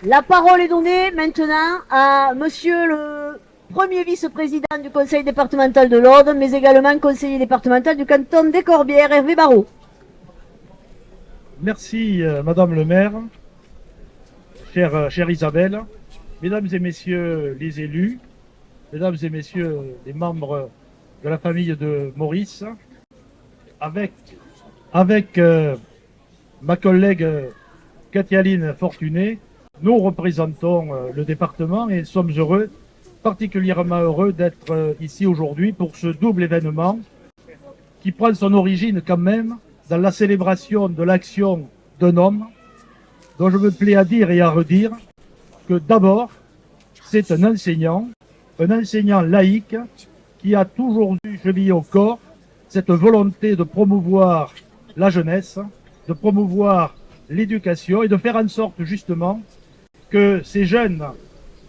La parole est donnée maintenant à monsieur le premier vice-président du conseil départemental de l'Aude, mais également conseiller départemental du canton des Corbières, Hervé Barrault. Merci Madame le maire, chère Isabelle, mesdames et messieurs les élus, mesdames et messieurs les membres de la famille de Maurice, avec ma collègue Cathy-Aline Fortuné, nous représentons le département et sommes heureux, particulièrement heureux d'être ici aujourd'hui pour ce double événement qui prend son origine quand même dans la célébration de l'action d'un homme dont je me plais à dire et à redire que d'abord, c'est un enseignant laïque qui a toujours eu chevillé au corps cette volonté de promouvoir la jeunesse, de promouvoir l'éducation et de faire en sorte justement que ces jeunes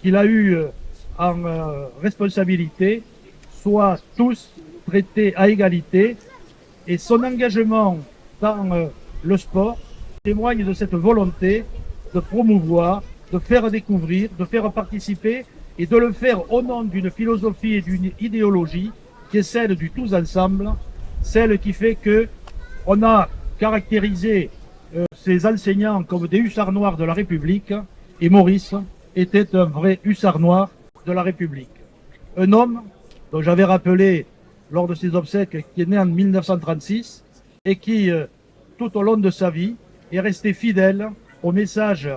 qu'il a eus en responsabilité soient tous traités à égalité. Et son engagement dans le sport témoigne de cette volonté de promouvoir, de faire découvrir, de faire participer et de le faire au nom d'une philosophie et d'une idéologie qui est celle du tous ensemble, celle qui fait que on a caractérisé ces enseignants comme des hussards noirs de la République, et Maurice était un vrai hussard noir de la République. Un homme dont j'avais rappelé lors de ses obsèques, qui est né en 1936 et qui, tout au long de sa vie, est resté fidèle au message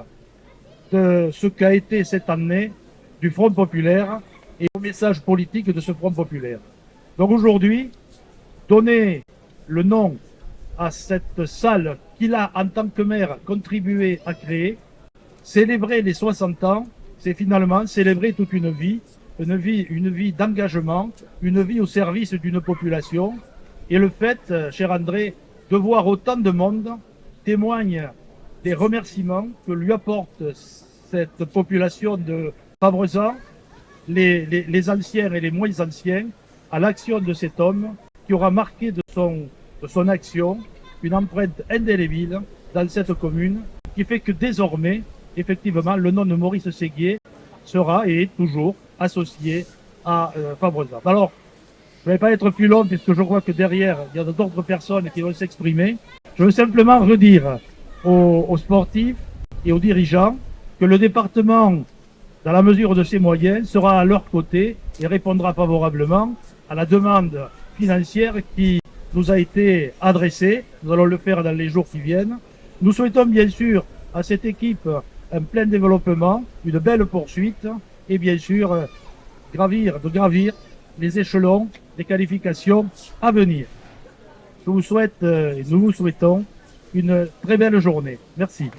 de ce qu'a été cette année du Front populaire et au message politique de ce Front populaire. Donc aujourd'hui, donner le nom à cette salle qu'il a, en tant que maire, contribué à créer, célébrer les 60 ans, c'est finalement célébrer toute une vie d'engagement, une vie au service d'une population. Et le fait, cher André, de voir autant de monde témoigne des remerciements que lui apporte cette population de Fabrezan, les anciens et les moins anciens, à l'action de cet homme qui aura marqué de son action une empreinte indélébile dans cette commune, qui fait que désormais, effectivement, le nom de Maurice Séguier sera et est toujours associé à Fabrezan. Alors, je ne vais pas être plus long puisque je vois que derrière, il y a d'autres personnes qui vont s'exprimer. Je veux simplement redire aux sportifs et aux dirigeants que le département, dans la mesure de ses moyens, sera à leur côté et répondra favorablement à la demande financière qui nous a été adressée. Nous allons le faire dans les jours qui viennent. Nous souhaitons bien sûr à cette équipe un plein développement, une belle poursuite et bien sûr gravir les échelons des qualifications à venir. Je vous souhaite et nous vous souhaitons une très belle journée. Merci.